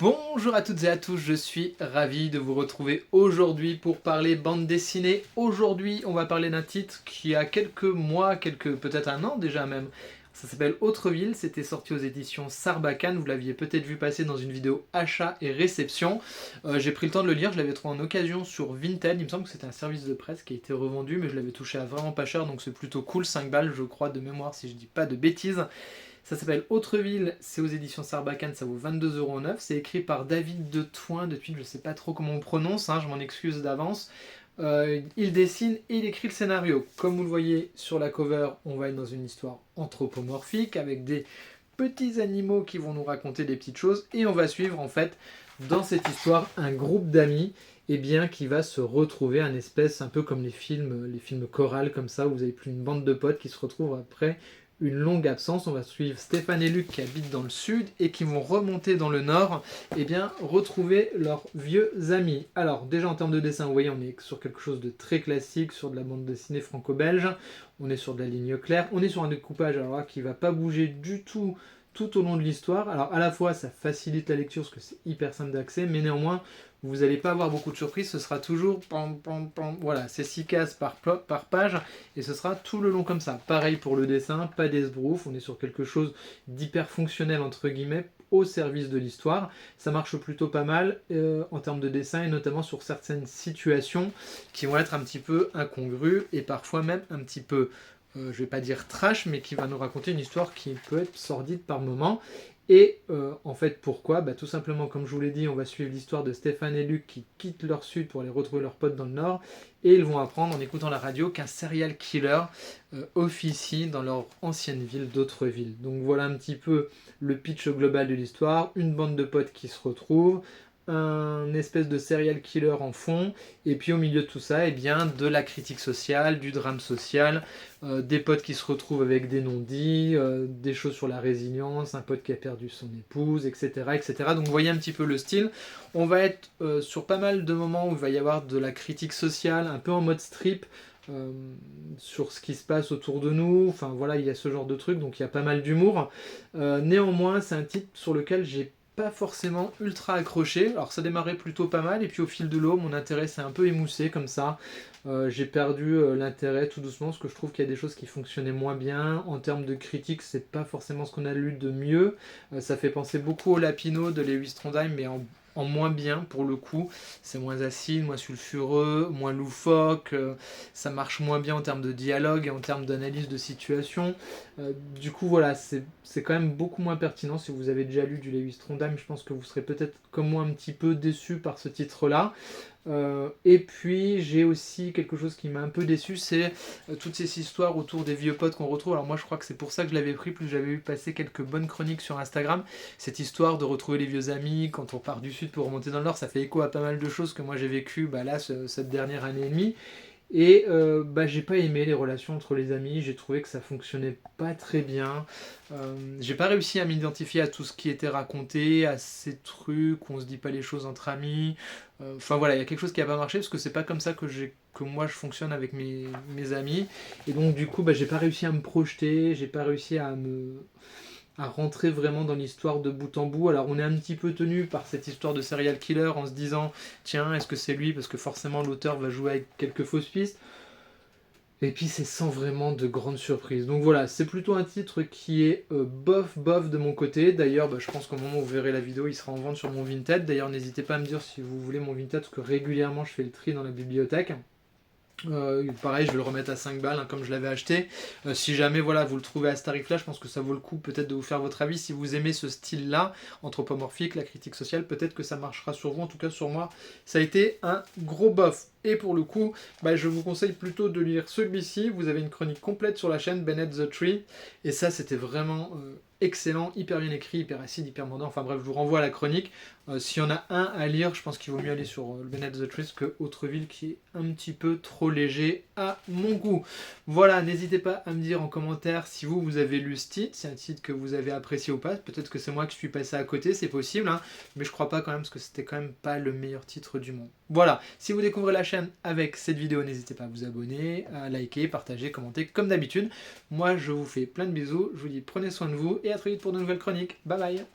Bonjour à toutes et à tous, je suis ravi de vous retrouver aujourd'hui pour parler bande dessinée. Aujourd'hui, on va parler d'un titre qui a quelques mois, peut-être un an déjà même. Ça s'appelle Autreville, c'était sorti aux éditions Sarbacane, vous l'aviez peut-être vu passer dans une vidéo achat et réception. J'ai pris le temps de le lire, je l'avais trouvé en occasion sur Vinted, il me semble que c'était un service de presse qui a été revendu, mais je l'avais touché à vraiment pas cher, donc c'est plutôt cool, 5 balles je crois de mémoire si je dis pas de bêtises. Ça s'appelle Autreville, c'est aux éditions Sarbacane, ça vaut 22,09 €. C'est écrit par David de Toin, depuis je ne sais pas trop comment on prononce, je m'en excuse d'avance. Il dessine et il écrit le scénario. Comme vous le voyez sur la cover, on va être dans une histoire anthropomorphique avec des petits animaux qui vont nous raconter des petites choses et on va suivre en fait dans cette histoire un groupe d'amis qui va se retrouver, un espèce un peu comme les films chorales comme ça, où vous avez plus une bande de potes qui se retrouvent après une longue absence. On va suivre Stéphane et Luc qui habitent dans le sud et qui vont remonter dans le nord, retrouver leurs vieux amis. Alors déjà en termes de dessin, vous voyez, on est sur quelque chose de très classique, sur de la bande dessinée franco-belge, on est sur de la ligne claire, on est sur un découpage alors là, qui ne va pas bouger du tout au long de l'histoire. Alors à la fois ça facilite la lecture parce que c'est hyper simple d'accès, mais néanmoins vous n'allez pas avoir beaucoup de surprises, ce sera toujours pam, pam, pam. Voilà, c'est 6 cases par page et ce sera tout le long comme ça. Pareil pour le dessin, pas d'esbrouf, on est sur quelque chose d'hyper fonctionnel entre guillemets au service de l'histoire. Ça marche plutôt pas mal en termes de dessin et notamment sur certaines situations qui vont être un petit peu incongrues et parfois même un petit peu je vais pas dire trash, mais qui va nous raconter une histoire qui peut être sordide par moments. Et en fait, pourquoi ? Tout simplement, comme je vous l'ai dit, on va suivre l'histoire de Stéphane et Luc qui quittent leur sud pour aller retrouver leurs potes dans le nord. Et ils vont apprendre en écoutant la radio qu'un serial killer officie dans leur ancienne ville d'Autreville. Donc voilà un petit peu le pitch global de l'histoire. Une bande de potes qui se retrouvent, un espèce de serial killer en fond, et puis au milieu de tout ça, de la critique sociale, du drame social, des potes qui se retrouvent avec des non-dits, des choses sur la résilience, un pote qui a perdu son épouse, etc., etc. Donc vous voyez un petit peu le style. On va être sur pas mal de moments où il va y avoir de la critique sociale, un peu en mode strip, sur ce qui se passe autour de nous, enfin voilà, il y a ce genre de truc, donc il y a pas mal d'humour. Néanmoins, c'est un titre sur lequel j'ai pas forcément ultra accroché. Alors ça démarrait plutôt pas mal et puis au fil de l'eau mon intérêt s'est un peu émoussé comme ça. J'ai perdu l'intérêt tout doucement parce que je trouve qu'il y a des choses qui fonctionnaient moins bien. En termes de critique, c'est pas forcément ce qu'on a lu de mieux. Ça fait penser beaucoup au Lapino de Lewis Trondheim, mais en moins bien pour le coup. C'est moins acide, moins sulfureux, moins loufoque. Ça marche moins bien en termes de dialogue et en termes d'analyse de situation. Du coup voilà, c'est quand même beaucoup moins pertinent. Si vous avez déjà lu du Lewis Trondheim, je pense que vous serez peut-être comme moi un petit peu déçu par ce titre-là. Et puis j'ai aussi quelque chose qui m'a un peu déçu, c'est toutes ces histoires autour des vieux potes qu'on retrouve. Alors moi je crois que c'est pour ça que je l'avais pris, plus j'avais vu passer quelques bonnes chroniques sur Instagram. Cette histoire de retrouver les vieux amis quand on part du sud pour remonter dans le nord, ça fait écho à pas mal de choses que moi j'ai vécu cette dernière année et demie. Et j'ai pas aimé les relations entre les amis, j'ai trouvé que ça fonctionnait pas très bien. J'ai pas réussi à m'identifier à tout ce qui était raconté, à ces trucs où on se dit pas les choses entre amis. Enfin voilà, il y a quelque chose qui a pas marché parce que c'est pas comme ça que moi je fonctionne avec mes amis. Et donc du coup j'ai pas réussi à me projeter, j'ai pas réussi à rentrer vraiment dans l'histoire de bout en bout. Alors on est un petit peu tenu par cette histoire de serial killer en se disant tiens, est-ce que c'est lui, parce que forcément l'auteur va jouer avec quelques fausses pistes. Et puis c'est sans vraiment de grandes surprises. Donc voilà, c'est plutôt un titre qui est bof de mon côté. D'ailleurs, je pense qu'au moment où vous verrez la vidéo, il sera en vente sur mon Vinted. D'ailleurs, n'hésitez pas à me dire si vous voulez mon Vinted, parce que régulièrement je fais le tri dans la bibliothèque. Pareil, je vais le remettre à 5 balles comme je l'avais acheté. Si jamais voilà, vous le trouvez à ce tarif là, je pense que ça vaut le coup peut-être de vous faire votre avis. Si vous aimez ce style là, anthropomorphique, la critique sociale, peut-être que ça marchera sur vous. En tout cas sur moi, ça a été un gros bof. Et pour le coup, je vous conseille plutôt de lire celui-ci. Vous avez une chronique complète sur la chaîne Bennett the Tree. Et ça, c'était vraiment excellent, hyper bien écrit, hyper acide, hyper mordant. Enfin bref, je vous renvoie à la chronique. S'il y en a un à lire, je pense qu'il vaut mieux aller sur Bennett the Tree que Autreville, qui est un petit peu trop léger à mon goût. Voilà, n'hésitez pas à me dire en commentaire si vous avez lu ce titre, c'est un titre que vous avez apprécié ou pas. Peut-être que c'est moi qui suis passé à côté, c'est possible, mais je crois pas quand même, parce que c'était quand même pas le meilleur titre du monde. Voilà, si vous découvrez la chaîne avec cette vidéo, n'hésitez pas à vous abonner, à liker, partager, commenter comme d'habitude. Moi, je vous fais plein de bisous, je vous dis prenez soin de vous et à très vite pour de nouvelles chroniques. Bye bye.